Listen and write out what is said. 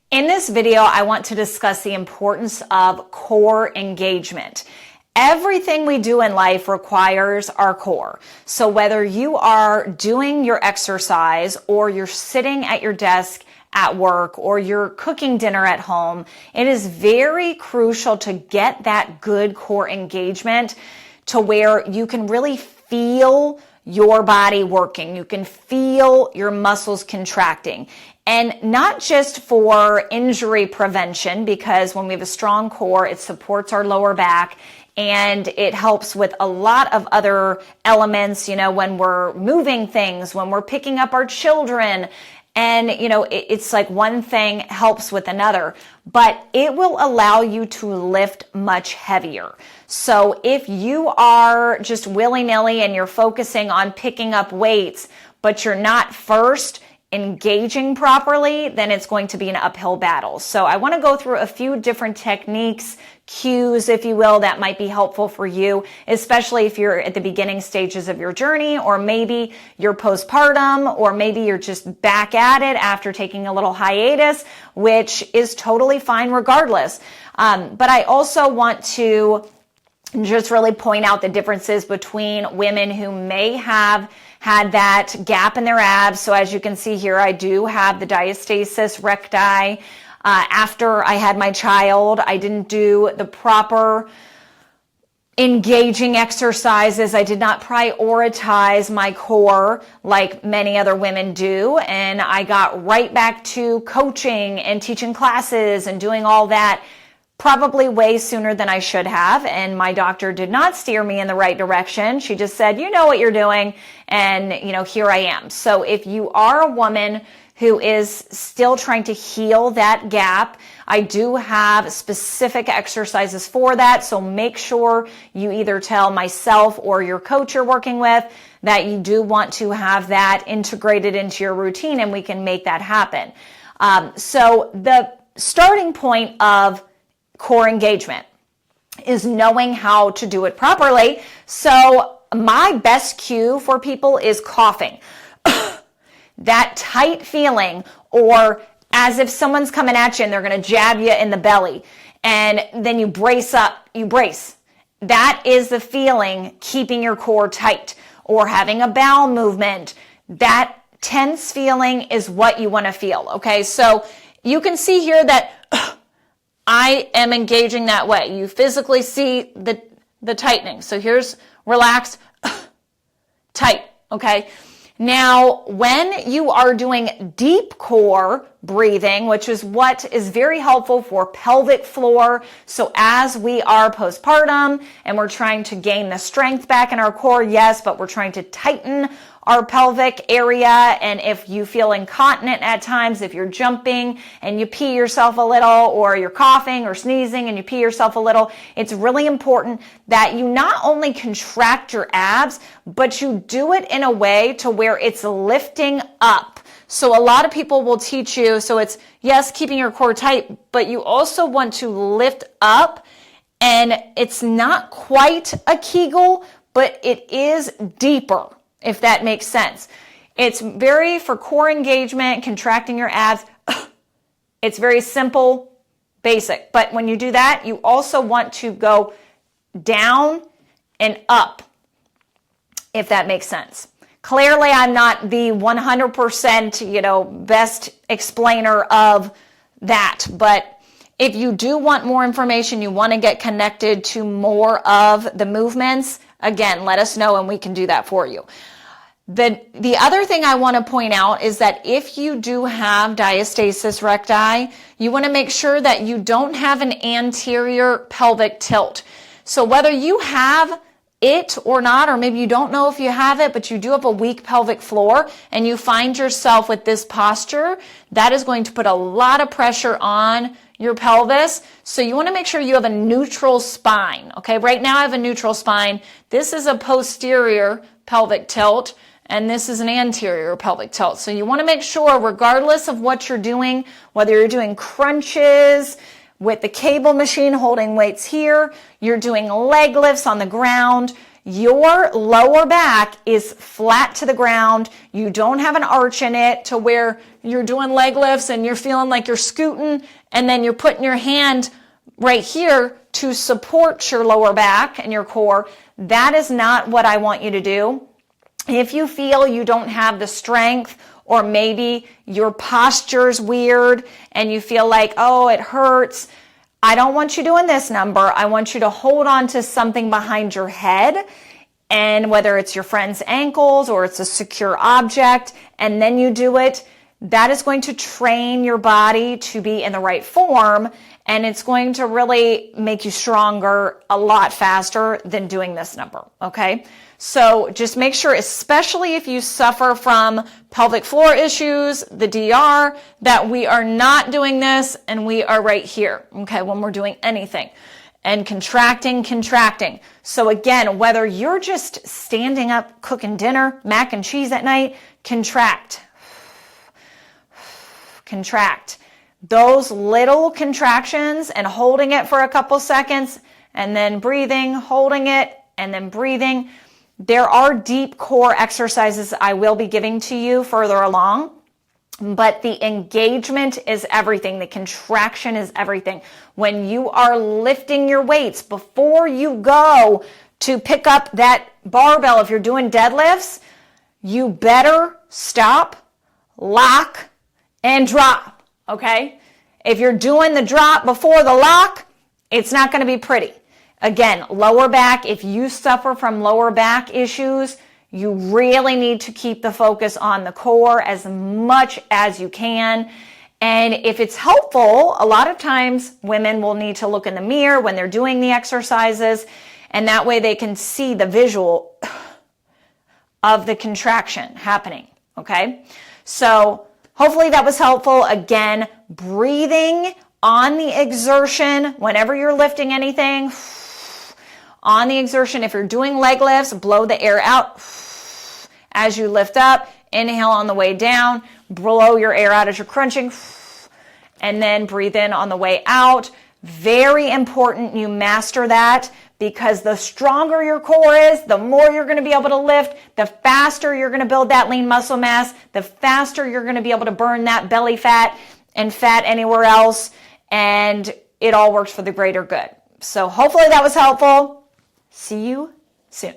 In this video, I want to discuss the importance of core engagement. Everything we do in life requires our core. So whether you are doing your exercise or you're sitting at your desk at work or you're cooking dinner at home, it is very crucial to get that good core engagement to where you can really feel your body working. You can feel your muscles contracting. And not just for injury prevention, because when we have a strong core, it supports our lower back and it helps with a lot of other elements, when we're moving things, when we're picking up our children. And, it's like one thing helps with another, but it will allow you to lift much heavier. So if you are just willy-nilly and you're focusing on picking up weights, but you're not first engaging properly, then it's going to be an uphill battle. So I want to go through a few different techniques, cues, if you will, that might be helpful for you, especially if you're at the beginning stages of your journey, or maybe you're postpartum, or maybe you're just back at it after taking a little hiatus, which is totally fine regardless. But I also want to just really point out the differences between women who may have had that gap in their abs. So as you can see here, I do have the diastasis recti. After I had my child, I didn't do the proper engaging exercises. I did not prioritize my core like many other women do. And I got right back to coaching and teaching classes and doing all that probably way sooner than I should have. And my doctor did not steer me in the right direction. She just said, you know what you're doing. And, here I am. So if you are a woman who is still trying to heal that gap, I do have specific exercises for that. So make sure you either tell myself or your coach you're working with that you do want to have that integrated into your routine, and we can make that happen. So the starting point of core engagement is knowing how to do it properly. So my best cue for people is coughing. That tight feeling, or as if someone's coming at you and they're going to jab you in the belly, and then you brace up, you brace. That is the feeling keeping your core tight, or having a bowel movement. That tense feeling is what you want to feel. Okay. So you can see here that I am engaging that way. You physically see the tightening. So here's relaxed, tight, okay? Now, when you are doing deep core breathing, which is what is very helpful for pelvic floor. So as we are postpartum and we're trying to gain the strength back in our core, yes, but we're trying to tighten our pelvic area. And if you feel incontinent at times, if you're jumping and you pee yourself a little, or you're coughing or sneezing and you pee yourself a little, it's really important that you not only contract your abs, but you do it in a way to where it's lifting up. So a lot of people will teach you, so it's, yes, keeping your core tight, but you also want to lift up, and it's not quite a Kegel, but it is deeper, if that makes sense. It's very, for core engagement, contracting your abs, it's very simple, basic. But when you do that, you also want to go down and up, if that makes sense. Clearly, I'm not the 100%, best explainer of that. But if you do want more information, you want to get connected to more of the movements, again, let us know and we can do that for you. The other thing I want to point out is that if you do have diastasis recti, you want to make sure that you don't have an anterior pelvic tilt. So whether you have it or not, or maybe you don't know if you have it, but you do have a weak pelvic floor and you find yourself with this posture, that is going to put a lot of pressure on your pelvis. So you want to make sure you have a neutral spine. Okay, right now I have a neutral spine. This is a posterior pelvic tilt, and this is an anterior pelvic tilt. So you want to make sure, regardless of what you're doing, whether you're doing crunches with the cable machine holding weights here, you're doing leg lifts on the ground, your lower back is flat to the ground. You don't have an arch in it to where you're doing leg lifts and you're feeling like you're scooting, and then you're putting your hand right here to support your lower back and your core. That is not what I want you to do. If you feel you don't have the strength, or maybe your posture's weird and you feel like, oh, it hurts, I don't want you doing this number. I want you to hold on to something behind your head, and whether it's your friend's ankles or it's a secure object, and then you do it, that is going to train your body to be in the right form, and it's going to really make you stronger a lot faster than doing this number, okay? So just make sure, especially if you suffer from pelvic floor issues, the DR, that we are not doing this and we are right here, okay, when we're doing anything. And contracting. So again, whether you're just standing up cooking dinner, mac and cheese at night, contract. Those little contractions and holding it for a couple seconds and then breathing, holding it and then breathing. There are deep core exercises I will be giving to you further along, but the engagement is everything. The contraction is everything. When you are lifting your weights, before you go to pick up that barbell, if you're doing deadlifts, you better stop, lock, and drop, okay? If you're doing the drop before the lock, it's not going to be pretty. Again, lower back, if you suffer from lower back issues, you really need to keep the focus on the core as much as you can. And if it's helpful, a lot of times women will need to look in the mirror when they're doing the exercises, and that way they can see the visual of the contraction happening, okay? So hopefully that was helpful. Again, breathing on the exertion whenever you're lifting anything. On the exertion, if you're doing leg lifts, blow the air out as you lift up. Inhale on the way down. Blow your air out as you're crunching. And then breathe in on the way out. Very important you master that, because the stronger your core is, the more you're going to be able to lift, the faster you're going to build that lean muscle mass, the faster you're going to be able to burn that belly fat and fat anywhere else, and it all works for the greater good. So hopefully that was helpful. See you soon.